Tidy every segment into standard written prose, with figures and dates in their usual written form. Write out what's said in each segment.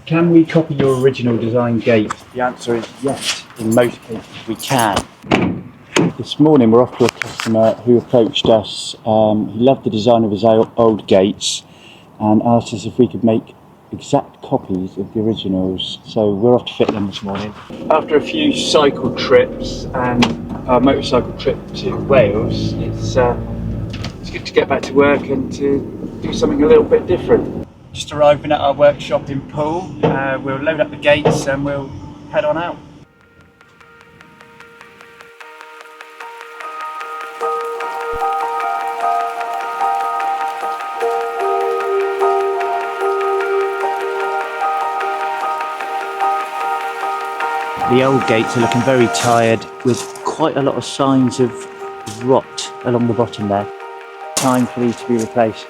Can we copy your original design gate? The answer is yes, in most cases we can. This morning we're off to a customer who approached us. He loved the design of his old gates and asked us if we could make exact copies of the originals. So we're off to fit them this morning. After a few cycle trips and a motorcycle trip to Wales, it's good to get back to work and to do something a little bit different. Just arriving at our workshop in Poole. We'll load up the gates and we'll head on out. The old gates are looking very tired with quite a lot of signs of rot along the bottom there. Time for these to be replaced.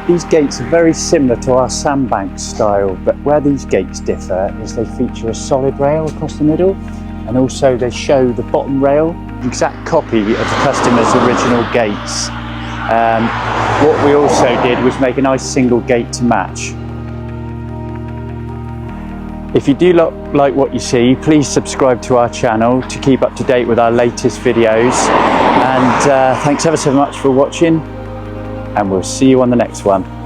These gates are very similar to our sandbank style, but where these gates differ is they feature a solid rail across the middle, and also they show the bottom rail, exact copy of the customer's original gates. What we also did was make a nice single gate to match. If you do like what you see, please subscribe to our channel to keep up to date with our latest videos. And thanks ever so much for watching, and we'll see you on the next one.